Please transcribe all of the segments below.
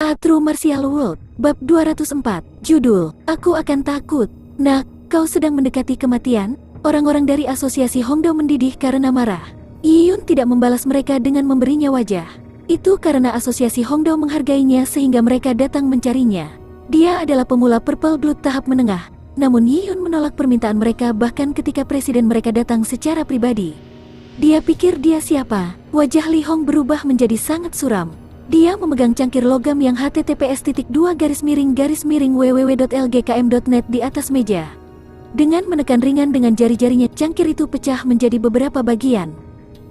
A True Martial World, Bab 204, Judul, Aku Akan Takut. Nak, kau sedang mendekati kematian? Orang-orang dari Asosiasi Hongdao mendidih karena marah. Yiyun tidak membalas mereka dengan memberinya wajah. Itu karena Asosiasi Hongdao menghargainya sehingga mereka datang mencarinya. Dia adalah pemula Purple Blood tahap menengah, namun Yiyun menolak permintaan mereka bahkan ketika presiden mereka datang secara pribadi. Dia pikir dia siapa? Wajah Li Hong berubah menjadi sangat suram. Dia memegang cangkir logam yang https://www.lgkm.net di atas meja. Dengan menekan ringan dengan jari-jarinya, cangkir itu pecah menjadi beberapa bagian.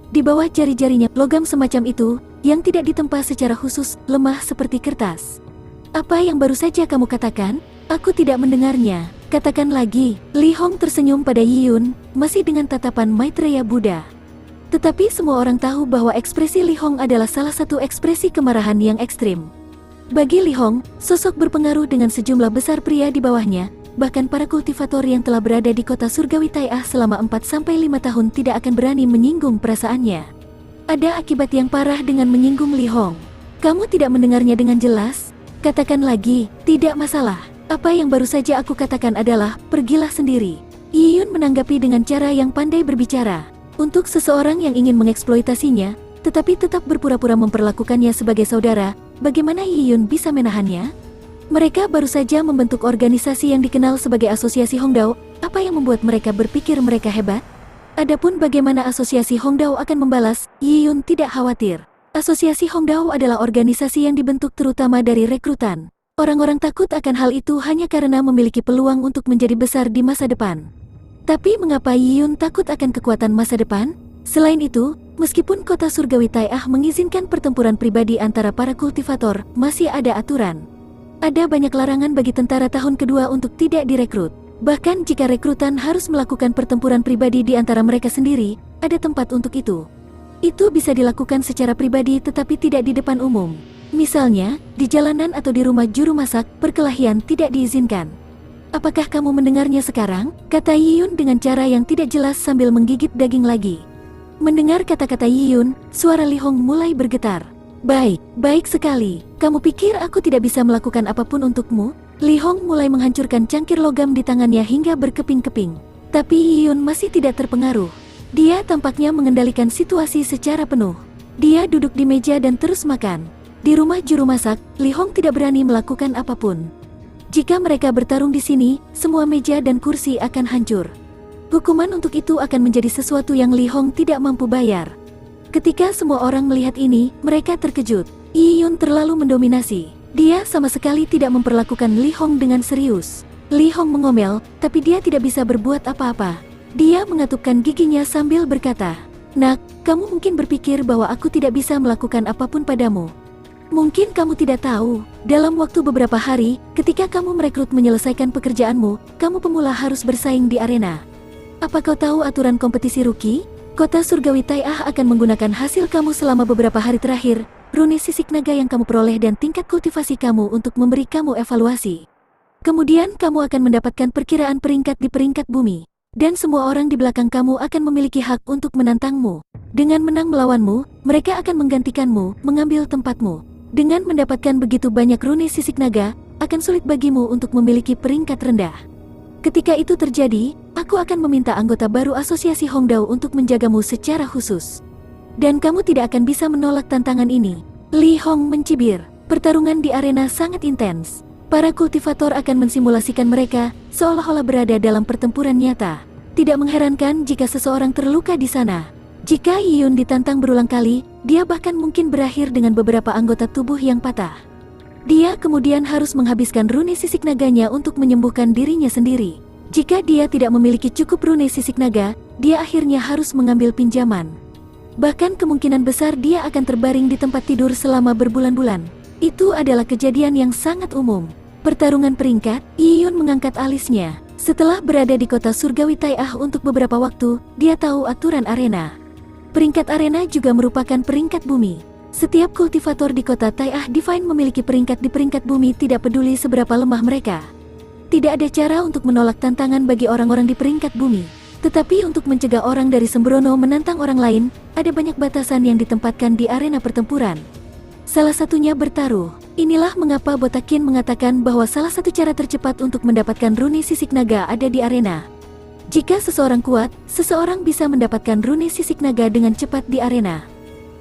Di bawah jari-jarinya, logam semacam itu, yang tidak ditempa secara khusus, lemah seperti kertas. Apa yang baru saja kamu katakan? Aku tidak mendengarnya. Katakan lagi. Li Hong tersenyum pada Yiyun, masih dengan tatapan Maitreya Buddha. Tetapi semua orang tahu bahwa ekspresi Li Hong adalah salah satu ekspresi kemarahan yang ekstrim. Bagi Li Hong, sosok berpengaruh dengan sejumlah besar pria di bawahnya, bahkan para kultivator yang telah berada di kota surgawi Tai'ah selama 4-5 tahun tidak akan berani menyinggung perasaannya. Ada akibat yang parah dengan menyinggung Li Hong. Kamu tidak mendengarnya dengan jelas? Katakan lagi, tidak masalah. Apa yang baru saja aku katakan adalah, pergilah sendiri. Yiyun menanggapi dengan cara yang pandai berbicara. Untuk seseorang yang ingin mengeksploitasinya, tetapi tetap berpura-pura memperlakukannya sebagai saudara, bagaimana Yiyun bisa menahannya? Mereka baru saja membentuk organisasi yang dikenal sebagai Asosiasi Hongdao. Apa yang membuat mereka berpikir mereka hebat? Adapun bagaimana Asosiasi Hongdao akan membalas, Yiyun tidak khawatir. Asosiasi Hongdao adalah organisasi yang dibentuk terutama dari rekrutan. Orang-orang takut akan hal itu hanya karena memiliki peluang untuk menjadi besar di masa depan. Tapi mengapa Yiyun takut akan kekuatan masa depan? Selain itu, meskipun kota surgawi Tai'ah mengizinkan pertempuran pribadi antara para kultivator, masih ada aturan. Ada banyak larangan bagi tentara tahun kedua untuk tidak direkrut. Bahkan jika rekrutan harus melakukan pertempuran pribadi di antara mereka sendiri, ada tempat untuk itu. Itu bisa dilakukan secara pribadi tetapi tidak di depan umum. Misalnya, di jalanan atau di rumah juru masak, perkelahian tidak diizinkan. Apakah kamu mendengarnya sekarang? Kata Yiyun dengan cara yang tidak jelas sambil menggigit daging lagi. Mendengar kata-kata Yiyun, suara Li Hong mulai bergetar. Baik sekali. Kamu pikir aku tidak bisa melakukan apapun untukmu? Li Hong mulai menghancurkan cangkir logam di tangannya hingga berkeping-keping. Tapi Yiyun masih tidak terpengaruh. Dia tampaknya mengendalikan situasi secara penuh. Dia duduk di meja dan terus makan. Di rumah juru masak, Li Hong tidak berani melakukan apapun. Jika mereka bertarung di sini, semua meja dan kursi akan hancur. Hukuman untuk itu akan menjadi sesuatu yang Li Hong tidak mampu bayar. Ketika semua orang melihat ini, mereka terkejut. Yiyun terlalu mendominasi. Dia sama sekali tidak memperlakukan Li Hong dengan serius. Li Hong mengomel, tapi dia tidak bisa berbuat apa-apa. Dia mengatupkan giginya sambil berkata, "Nak, kamu mungkin berpikir bahwa aku tidak bisa melakukan apapun padamu. Mungkin kamu tidak tahu, dalam waktu beberapa hari, ketika kamu merekrut menyelesaikan pekerjaanmu, kamu pemula harus bersaing di arena. Apa kau tahu aturan kompetisi rookie? Kota surgawi Tai'ah akan menggunakan hasil kamu selama beberapa hari terakhir, rune sisik naga yang kamu peroleh dan tingkat kultivasi kamu untuk memberi kamu evaluasi. Kemudian kamu akan mendapatkan perkiraan peringkat di peringkat bumi. Dan semua orang di belakang kamu akan memiliki hak untuk menantangmu. Dengan menang melawanmu, mereka akan menggantikanmu, mengambil tempatmu. Dengan mendapatkan begitu banyak rune sisik naga, akan sulit bagimu untuk memiliki peringkat rendah. Ketika itu terjadi, aku akan meminta anggota baru Asosiasi Hongdao untuk menjagamu secara khusus. Dan kamu tidak akan bisa menolak tantangan ini." Li Hong mencibir. Pertarungan di arena sangat intens. Para kultivator akan mensimulasikan mereka, seolah-olah berada dalam pertempuran nyata. Tidak mengherankan jika seseorang terluka di sana. Jika Yiyun ditantang berulang kali, dia bahkan mungkin berakhir dengan beberapa anggota tubuh yang patah. Dia kemudian harus menghabiskan rune sisik naganya untuk menyembuhkan dirinya sendiri. Jika dia tidak memiliki cukup rune sisik naga, dia akhirnya harus mengambil pinjaman. Bahkan kemungkinan besar dia akan terbaring di tempat tidur selama berbulan-bulan. Itu adalah kejadian yang sangat umum. Pertarungan peringkat, Yiyun mengangkat alisnya. Setelah berada di kota surgawi Tai'ah untuk beberapa waktu, dia tahu aturan arena. Peringkat arena juga merupakan peringkat bumi. Setiap kultivator di kota Tai'ah Divine memiliki peringkat di peringkat bumi tidak peduli seberapa lemah mereka. Tidak ada cara untuk menolak tantangan bagi orang-orang di peringkat bumi. Tetapi untuk mencegah orang dari sembrono menantang orang lain, ada banyak batasan yang ditempatkan di arena pertempuran. Salah satunya bertaruh. Inilah mengapa Botakin mengatakan bahwa salah satu cara tercepat untuk mendapatkan rune sisik naga ada di arena. Jika seseorang kuat, seseorang bisa mendapatkan rune sisik naga dengan cepat di arena.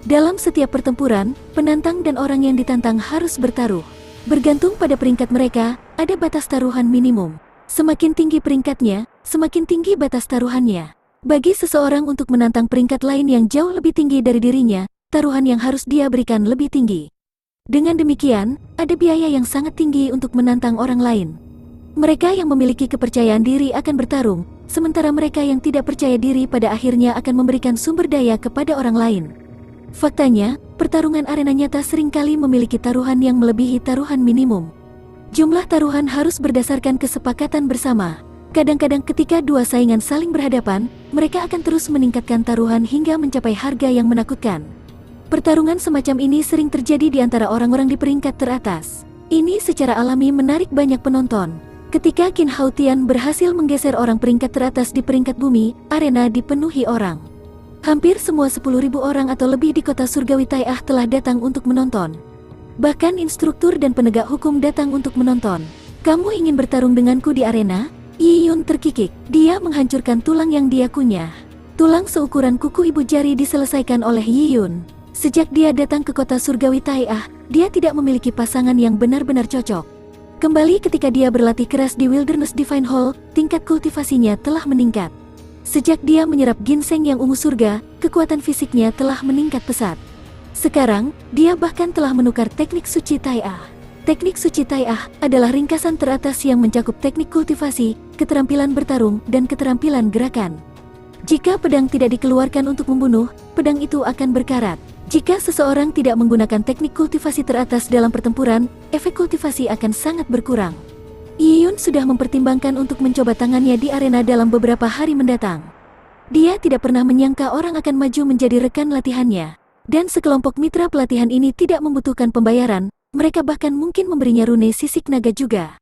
Dalam setiap pertempuran, penantang dan orang yang ditantang harus bertaruh. Bergantung pada peringkat mereka, ada batas taruhan minimum. Semakin tinggi peringkatnya, semakin tinggi batas taruhannya. Bagi seseorang untuk menantang peringkat lain yang jauh lebih tinggi dari dirinya, taruhan yang harus dia berikan lebih tinggi. Dengan demikian, ada biaya yang sangat tinggi untuk menantang orang lain. Mereka yang memiliki kepercayaan diri akan bertarung, sementara mereka yang tidak percaya diri pada akhirnya akan memberikan sumber daya kepada orang lain. Faktanya, pertarungan arena nyata seringkali memiliki taruhan yang melebihi taruhan minimum. Jumlah taruhan harus berdasarkan kesepakatan bersama. Kadang-kadang ketika dua saingan saling berhadapan, mereka akan terus meningkatkan taruhan hingga mencapai harga yang menakutkan. Pertarungan semacam ini sering terjadi di antara orang-orang di peringkat teratas. Ini secara alami menarik banyak penonton. Ketika Qin Haotian berhasil menggeser orang peringkat teratas di peringkat bumi, arena dipenuhi orang. Hampir semua 10.000 orang atau lebih di kota surgawi Tai'ah telah datang untuk menonton. Bahkan instruktur dan penegak hukum datang untuk menonton. Kamu ingin bertarung denganku di arena? Yi Yun terkikik. Dia menghancurkan tulang yang dia kunyah. Tulang seukuran kuku ibu jari diselesaikan oleh Yi Yun. Sejak dia datang ke kota surgawi Tai'ah, dia tidak memiliki pasangan yang benar-benar cocok. Kembali ketika dia berlatih keras di Wilderness Divine Hall, tingkat kultivasinya telah meningkat. Sejak dia menyerap ginseng yang ungu surga, kekuatan fisiknya telah meningkat pesat. Sekarang, dia bahkan telah menukar teknik suci Tai'ah. Teknik suci Tai'ah adalah ringkasan teratas yang mencakup teknik kultivasi, keterampilan bertarung, dan keterampilan gerakan. Jika pedang tidak dikeluarkan untuk membunuh, pedang itu akan berkarat. Jika seseorang tidak menggunakan teknik kultivasi teratas dalam pertempuran, efek kultivasi akan sangat berkurang. Yi Yun sudah mempertimbangkan untuk mencoba tangannya di arena dalam beberapa hari mendatang. Dia tidak pernah menyangka orang akan maju menjadi rekan latihannya. Dan sekelompok mitra pelatihan ini tidak membutuhkan pembayaran, mereka bahkan mungkin memberinya rune sisik naga juga.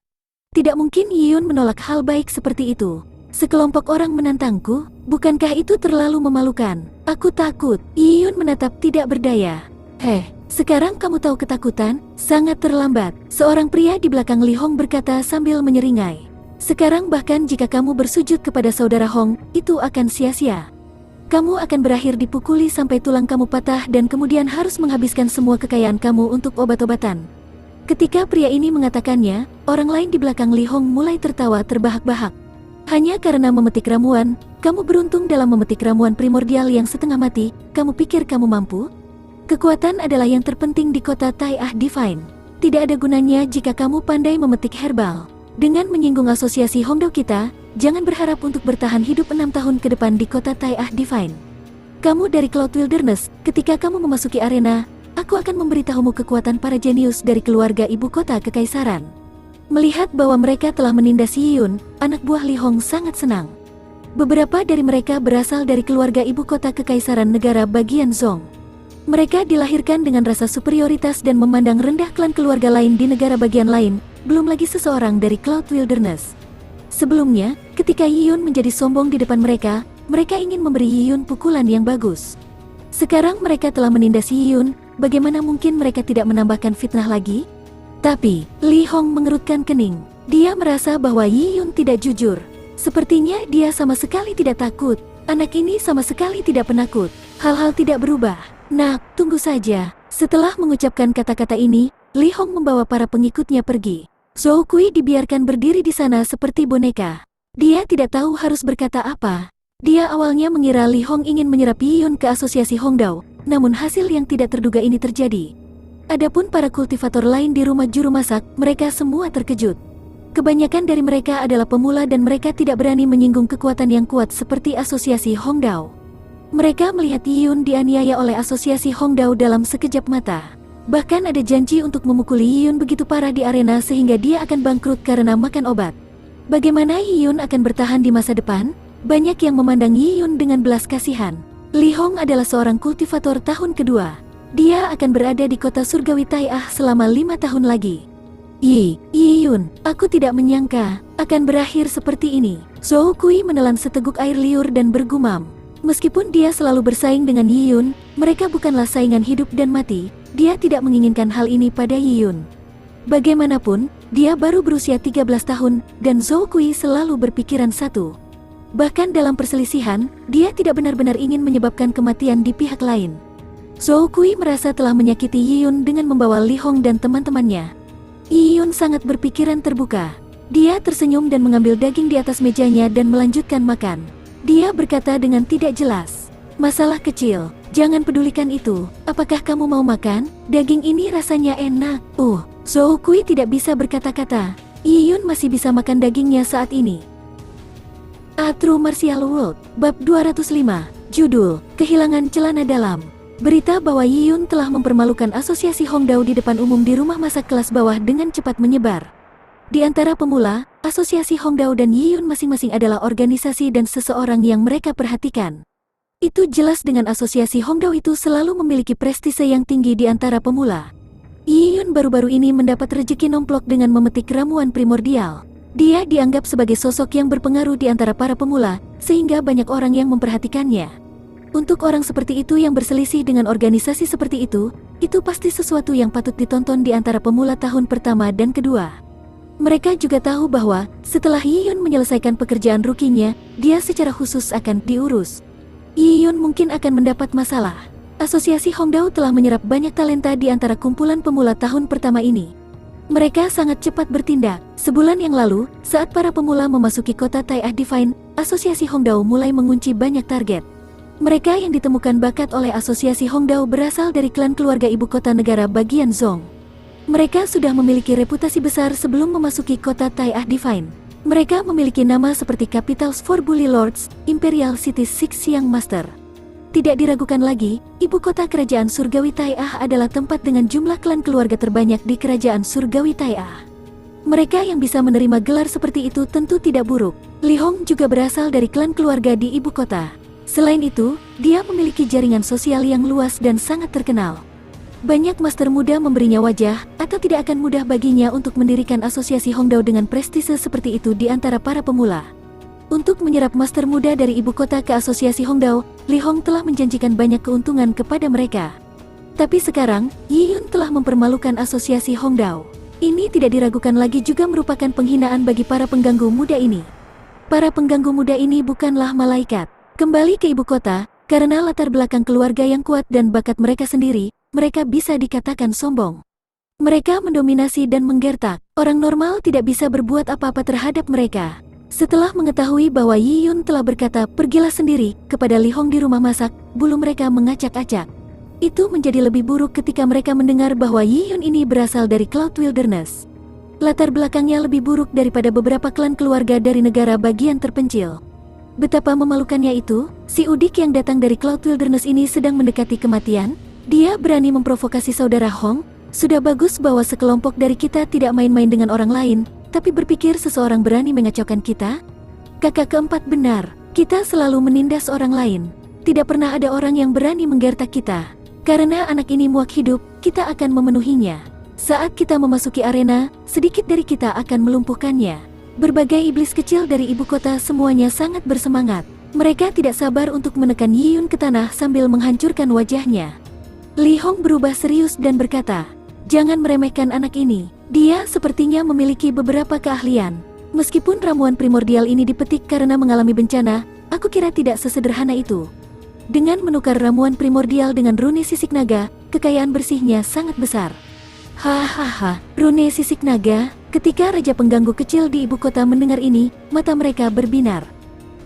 Tidak mungkin Yi Yun menolak hal baik seperti itu. Sekelompok orang menantangku, bukankah itu terlalu memalukan? Aku takut. Yi Yun menatap tidak berdaya. Sekarang kamu tahu ketakutan? Sangat terlambat. Seorang pria di belakang Li Hong berkata sambil menyeringai. Sekarang bahkan jika kamu bersujud kepada saudara Hong, itu akan sia-sia. Kamu akan berakhir dipukuli sampai tulang kamu patah dan kemudian harus menghabiskan semua kekayaan kamu untuk obat-obatan. Ketika pria ini mengatakannya, orang lain di belakang Li Hong mulai tertawa terbahak-bahak. Hanya karena memetik ramuan, kamu beruntung dalam memetik ramuan primordial yang setengah mati, kamu pikir kamu mampu? Kekuatan adalah yang terpenting di kota Tai'ah Divine. Tidak ada gunanya jika kamu pandai memetik herbal. Dengan menyinggung asosiasi Hongdao kita, jangan berharap untuk bertahan hidup 6 tahun ke depan di kota Tai'ah Divine. Kamu dari Cloud Wilderness, ketika kamu memasuki arena, aku akan memberitahumu kekuatan para jenius dari keluarga ibu kota kekaisaran. Melihat bahwa mereka telah menindas Yi Yun, anak buah Li Hong sangat senang. Beberapa dari mereka berasal dari keluarga ibu kota kekaisaran negara bagian Zhong. Mereka dilahirkan dengan rasa superioritas dan memandang rendah klan keluarga lain di negara bagian lain, belum lagi seseorang dari Cloud Wilderness. Sebelumnya, ketika Yi Yun menjadi sombong di depan mereka, mereka ingin memberi Yi Yun pukulan yang bagus. Sekarang mereka telah menindas Yi Yun, bagaimana mungkin mereka tidak menambahkan fitnah lagi? Tapi, Li Hong mengerutkan kening. Dia merasa bahwa Yi Yun tidak jujur. Sepertinya dia sama sekali tidak takut. Anak ini sama sekali tidak penakut. Hal-hal tidak berubah. Nak, tunggu saja. Setelah mengucapkan kata-kata ini, Li Hong membawa para pengikutnya pergi. Zhou Kui dibiarkan berdiri di sana seperti boneka. Dia tidak tahu harus berkata apa. Dia awalnya mengira Li Hong ingin menyerap Yi Yun ke asosiasi Hongdao, namun hasil yang tidak terduga ini terjadi. Adapun para kultivator lain di rumah juru masak, mereka semua terkejut. Kebanyakan dari mereka adalah pemula dan mereka tidak berani menyinggung kekuatan yang kuat seperti asosiasi Hongdao. Mereka melihat Yi Yun dianiaya oleh asosiasi Hongdao dalam sekejap mata. Bahkan ada janji untuk memukuli Yi Yun begitu parah di arena sehingga dia akan bangkrut karena makan obat. Bagaimana Yi Yun akan bertahan di masa depan? Banyak yang memandang Yi Yun dengan belas kasihan. Li Hong adalah seorang kultivator tahun kedua. Dia akan berada di kota surgawi Tai'ah selama 5 tahun lagi. Yi Yun, aku tidak menyangka akan berakhir seperti ini. Zhou Kui menelan seteguk air liur dan bergumam. Meskipun dia selalu bersaing dengan Yi Yun, mereka bukanlah saingan hidup dan mati. Dia tidak menginginkan hal ini pada Yi Yun. Bagaimanapun, dia baru berusia 13 tahun, dan Zhou Kui selalu berpikiran satu. Bahkan dalam perselisihan, dia tidak benar-benar ingin menyebabkan kematian di pihak lain. Zhou Kui merasa telah menyakiti Yi Yun dengan membawa Li Hong dan teman-temannya. Yi Yun sangat berpikiran terbuka. Dia tersenyum dan mengambil daging di atas mejanya dan melanjutkan makan. Dia berkata dengan tidak jelas, "Masalah kecil, jangan pedulikan itu. Apakah kamu mau makan? Daging ini rasanya enak." Zhou Kui tidak bisa berkata-kata. Yi Yun masih bisa makan dagingnya saat ini. A True Martial World, Bab 205, Judul, Kehilangan Celana Dalam. Berita bahwa Yi Yun telah mempermalukan Asosiasi Hongdao di depan umum di rumah masak kelas bawah dengan cepat menyebar. Di antara pemula, Asosiasi Hongdao dan Yi Yun masing-masing adalah organisasi dan seseorang yang mereka perhatikan. Itu jelas dengan Asosiasi Hongdao itu selalu memiliki prestise yang tinggi di antara pemula. Yi Yun baru-baru ini mendapat rejeki nomplok dengan memetik ramuan primordial. Dia dianggap sebagai sosok yang berpengaruh di antara para pemula, sehingga banyak orang yang memperhatikannya. Untuk orang seperti itu yang berselisih dengan organisasi seperti itu pasti sesuatu yang patut ditonton di antara pemula tahun pertama dan kedua. Mereka juga tahu bahwa setelah Yi Yun menyelesaikan pekerjaan rukinya, dia secara khusus akan diurus. Yi Yun mungkin akan mendapat masalah. Asosiasi Hongdao telah menyerap banyak talenta di antara kumpulan pemula tahun pertama ini. Mereka sangat cepat bertindak. Sebulan yang lalu, saat para pemula memasuki kota Tai'ah Divine, Asosiasi Hongdao mulai mengunci banyak target. Mereka yang ditemukan bakat oleh Asosiasi Hongdao berasal dari klan keluarga ibu kota negara bagian Zhong. Mereka sudah memiliki reputasi besar sebelum memasuki kota Tai'ah Divine. Mereka memiliki nama seperti Capitals for Bully Lords, Imperial Cities Six Young Master. Tidak diragukan lagi, ibu kota kerajaan surgawi Tai'ah adalah tempat dengan jumlah klan keluarga terbanyak di kerajaan surgawi Tai'ah. Mereka yang bisa menerima gelar seperti itu tentu tidak buruk. Li Hong juga berasal dari klan keluarga di ibu kota. Selain itu, dia memiliki jaringan sosial yang luas dan sangat terkenal. Banyak master muda memberinya wajah, atau tidak akan mudah baginya untuk mendirikan asosiasi Hongdao dengan prestise seperti itu di antara para pemula. Untuk menyerap master muda dari ibu kota ke asosiasi Hongdao, Li Hong telah menjanjikan banyak keuntungan kepada mereka. Tapi sekarang, Yi Yun telah mempermalukan asosiasi Hongdao. Ini tidak diragukan lagi juga merupakan penghinaan bagi para pengganggu muda ini. Para pengganggu muda ini bukanlah malaikat. Kembali ke ibu kota, karena latar belakang keluarga yang kuat dan bakat mereka sendiri, mereka bisa dikatakan sombong. Mereka mendominasi dan menggertak. Orang normal tidak bisa berbuat apa-apa terhadap mereka. Setelah mengetahui bahwa Yi Yun telah berkata pergilah sendiri kepada Li Hong di rumah masak, bulu mereka mengacak-acak. Itu menjadi lebih buruk ketika mereka mendengar bahwa Yi Yun ini berasal dari Cloud Wilderness. Latar belakangnya lebih buruk daripada beberapa klan keluarga dari negara bagian terpencil. Betapa memalukannya itu, si udik yang datang dari Cloud Wilderness ini sedang mendekati kematian. Dia berani memprovokasi saudara Hong. Sudah bagus bahwa sekelompok dari kita tidak main-main dengan orang lain, tapi berpikir seseorang berani mengacaukan kita? Kakak keempat benar, kita selalu menindas orang lain. Tidak pernah ada orang yang berani menggertak kita. Karena anak ini muak hidup, kita akan memenuhinya. Saat kita memasuki arena, sedikit dari kita akan melumpuhkannya. Berbagai iblis kecil dari ibu kota semuanya sangat bersemangat. Mereka tidak sabar untuk menekan Yi Yun ke tanah sambil menghancurkan wajahnya. Li Hong berubah serius dan berkata, "Jangan meremehkan anak ini. Dia sepertinya memiliki beberapa keahlian. Meskipun ramuan primordial ini dipetik karena mengalami bencana, aku kira tidak sesederhana itu. Dengan menukar ramuan primordial dengan rune sisik naga, kekayaan bersihnya sangat besar." Hahaha, rune sisik naga. Ketika Raja Pengganggu kecil di ibu kota mendengar ini, mata mereka berbinar.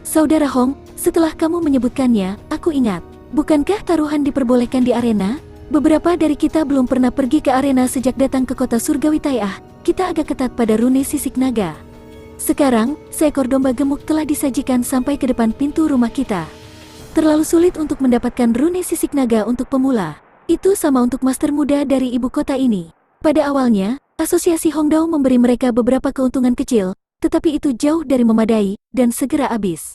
"Saudara Hong, setelah kamu menyebutkannya, aku ingat. Bukankah taruhan diperbolehkan di arena? Beberapa dari kita belum pernah pergi ke arena sejak datang ke kota surgawi Tai'ah. Kita agak ketat pada rune sisik naga. Sekarang, seekor domba gemuk telah disajikan sampai ke depan pintu rumah kita. Terlalu sulit untuk mendapatkan rune sisik naga untuk pemula. Itu sama untuk master muda dari ibu kota ini. Pada awalnya, Asosiasi Hongdao memberi mereka beberapa keuntungan kecil, tetapi itu jauh dari memadai, dan segera habis.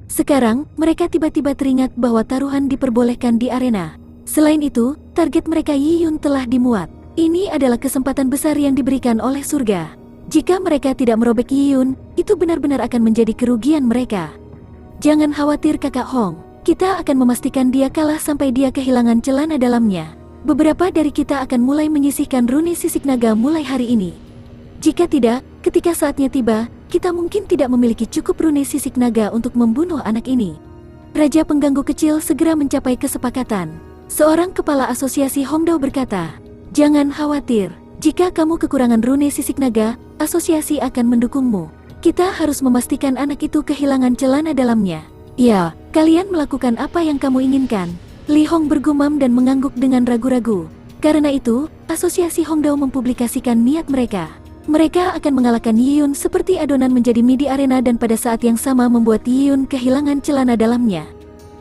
Sekarang, mereka tiba-tiba teringat bahwa taruhan diperbolehkan di arena. Selain itu, target mereka Yi Yun telah dimuat. Ini adalah kesempatan besar yang diberikan oleh surga. Jika mereka tidak merobek Yi Yun, itu benar-benar akan menjadi kerugian mereka. Jangan khawatir kakak Hong, kita akan memastikan dia kalah sampai dia kehilangan celana dalamnya. beberapa dari kita akan mulai menyisihkan rune sisik naga mulai hari ini. Jika tidak, ketika saatnya tiba, kita mungkin tidak memiliki cukup rune sisik naga untuk membunuh anak ini. Raja pengganggu kecil segera mencapai kesepakatan. Seorang kepala asosiasi Hongdao berkata, "Jangan khawatir, jika kamu kekurangan rune sisik naga, asosiasi akan mendukungmu. Kita harus memastikan anak itu kehilangan celana dalamnya." "Ya, kalian melakukan apa yang kamu inginkan." Li Hong bergumam dan mengangguk dengan ragu-ragu. Karena itu, asosiasi Hongdao mempublikasikan niat mereka. Mereka akan mengalahkan Yiyun seperti adonan menjadi mie di arena dan pada saat yang sama membuat Yiyun kehilangan celana dalamnya.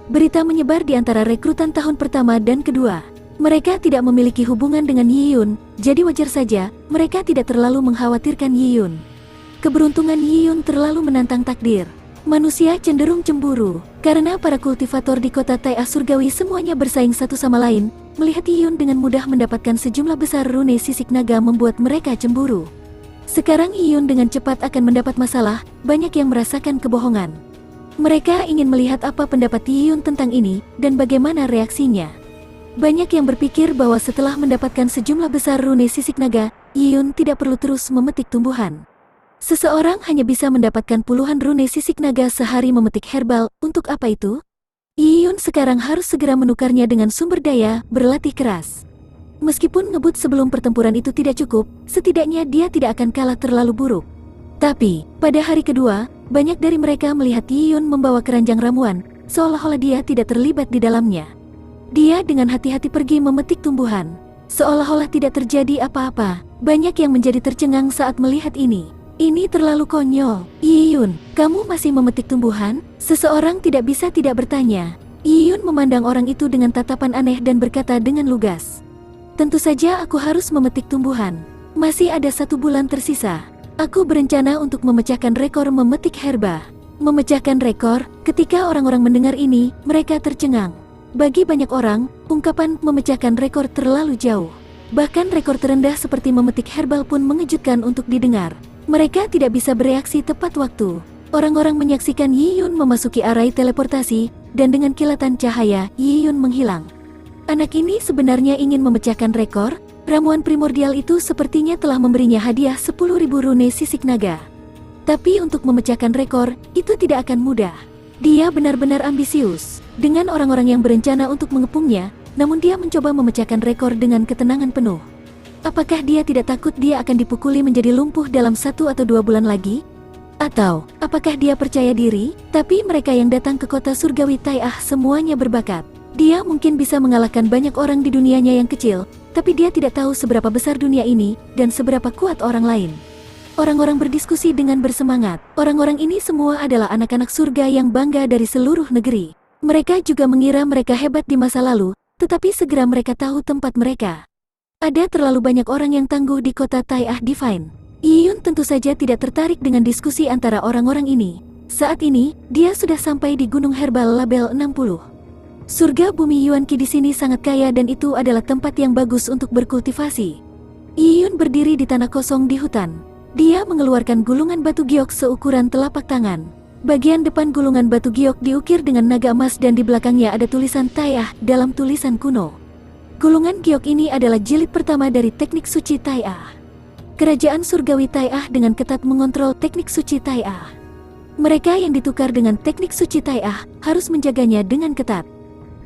Berita menyebar di antara rekrutan tahun pertama dan kedua. Mereka tidak memiliki hubungan dengan Yiyun, jadi wajar saja mereka tidak terlalu mengkhawatirkan Yiyun. Keberuntungan Yiyun terlalu menantang takdir. Manusia cenderung cemburu, karena para kultivator di kota Tai'ah Surgawi semuanya bersaing satu sama lain. Melihat Yiyun dengan mudah mendapatkan sejumlah besar rune sisik naga membuat mereka cemburu. Sekarang Yiyun dengan cepat akan mendapat masalah, banyak yang merasakan kebohongan. Mereka ingin melihat apa pendapat Yiyun tentang ini, dan bagaimana reaksinya. Banyak yang berpikir bahwa setelah mendapatkan sejumlah besar rune sisik naga, Yiyun tidak perlu terus memetik tumbuhan. Seseorang hanya bisa mendapatkan puluhan rune sisik naga sehari memetik herbal, untuk apa itu? Yiyun sekarang harus segera menukarnya dengan sumber daya, berlatih keras. Meskipun ngebut sebelum pertempuran itu tidak cukup, setidaknya dia tidak akan kalah terlalu buruk. Tapi, pada hari kedua, banyak dari mereka melihat Yiyun membawa keranjang ramuan, seolah-olah dia tidak terlibat di dalamnya. Dia dengan hati-hati pergi memetik tumbuhan. Seolah-olah tidak terjadi apa-apa, banyak yang menjadi tercengang saat melihat ini. Ini terlalu konyol. "Yiyun, kamu masih memetik tumbuhan?" Seseorang tidak bisa tidak bertanya. Yiyun memandang orang itu dengan tatapan aneh dan berkata dengan lugas, "Tentu saja aku harus memetik tumbuhan. Masih ada 1 bulan tersisa. Aku berencana untuk memecahkan rekor memetik herba." Memecahkan rekor, ketika orang-orang mendengar ini, mereka tercengang. Bagi banyak orang, ungkapan memecahkan rekor terlalu jauh. Bahkan rekor terendah seperti memetik herbal pun mengejutkan untuk didengar. Mereka tidak bisa bereaksi tepat waktu. Orang-orang menyaksikan Yiyun memasuki arai teleportasi, dan dengan kilatan cahaya, Yiyun menghilang. Anak ini sebenarnya ingin memecahkan rekor. Ramuan primordial itu sepertinya telah memberinya hadiah 10.000 rune sisik naga. Tapi untuk memecahkan rekor, itu tidak akan mudah. Dia benar-benar ambisius. Dengan orang-orang yang berencana untuk mengepungnya, namun dia mencoba memecahkan rekor dengan ketenangan penuh. Apakah dia tidak takut dia akan dipukuli menjadi lumpuh dalam 1 atau 2 bulan lagi? Atau, apakah dia percaya diri, tapi mereka yang datang ke kota surgawi Tai'ah semuanya berbakat? Dia mungkin bisa mengalahkan banyak orang di dunianya yang kecil, tapi dia tidak tahu seberapa besar dunia ini, dan seberapa kuat orang lain. Orang-orang berdiskusi dengan bersemangat. Orang-orang ini semua adalah anak-anak surga yang bangga dari seluruh negeri. Mereka juga mengira mereka hebat di masa lalu, tetapi segera mereka tahu tempat mereka. Ada terlalu banyak orang yang tangguh di kota Tai'ah Divine. Yiyun tentu saja tidak tertarik dengan diskusi antara orang-orang ini. Saat ini, dia sudah sampai di Gunung Herbal Label 60. Surga bumi Yuanqi di sini sangat kaya dan itu adalah tempat yang bagus untuk berkultivasi. Yiyun berdiri di tanah kosong di hutan. Dia mengeluarkan gulungan batu giok seukuran telapak tangan. Bagian depan gulungan batu giok diukir dengan naga emas dan di belakangnya ada tulisan Tai'ah dalam tulisan kuno. Gulungan giok ini adalah jilid pertama dari teknik suci Tai'ah. Kerajaan surgawi Tai'ah dengan ketat mengontrol teknik suci Tai'ah. Mereka yang ditukar dengan teknik suci Tai'ah harus menjaganya dengan ketat.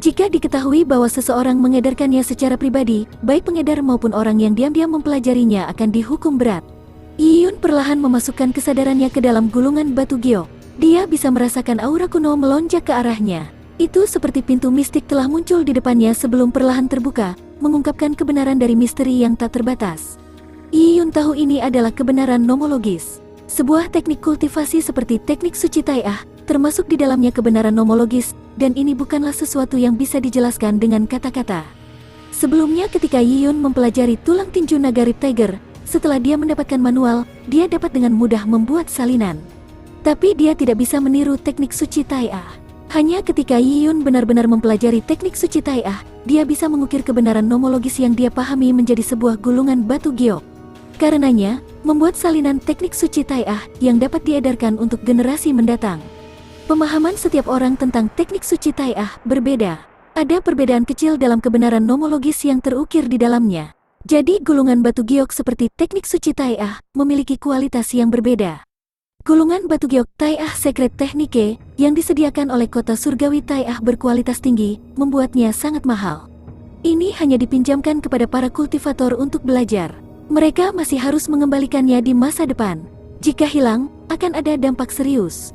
Jika diketahui bahwa seseorang mengedarkannya secara pribadi, baik pengedar maupun orang yang diam-diam mempelajarinya akan dihukum berat. Yiyun perlahan memasukkan kesadarannya ke dalam gulungan batu giok. Dia bisa merasakan aura kuno melonjak ke arahnya. Itu seperti pintu mistik telah muncul di depannya sebelum perlahan terbuka, mengungkapkan kebenaran dari misteri yang tak terbatas. Yiyun tahu ini adalah kebenaran nomologis. Sebuah teknik kultivasi seperti teknik suci Tai'ah, termasuk di dalamnya kebenaran nomologis, dan ini bukanlah sesuatu yang bisa dijelaskan dengan kata-kata. Sebelumnya ketika Yiyun mempelajari tulang tinju naga Rip Tiger, setelah dia mendapatkan manual, dia dapat dengan mudah membuat salinan. Tapi dia tidak bisa meniru teknik suci Tai'ah. Hanya ketika Yiyun benar-benar mempelajari teknik suci Tai'ah, dia bisa mengukir kebenaran nomologis yang dia pahami menjadi sebuah gulungan batu giok. Karenanya, membuat salinan teknik suci Tai'ah yang dapat diedarkan untuk generasi mendatang. Pemahaman setiap orang tentang teknik suci Tai'ah berbeda. Ada perbedaan kecil dalam kebenaran nomologis yang terukir di dalamnya. Jadi gulungan batu giok seperti teknik suci Tai'ah memiliki kualitas yang berbeda. Gulungan batu giok Tai'ah Secret Technique yang disediakan oleh kota surgawi Tai'ah berkualitas tinggi, membuatnya sangat mahal. Ini hanya dipinjamkan kepada para kultivator untuk belajar. Mereka masih harus mengembalikannya di masa depan. Jika hilang, akan ada dampak serius.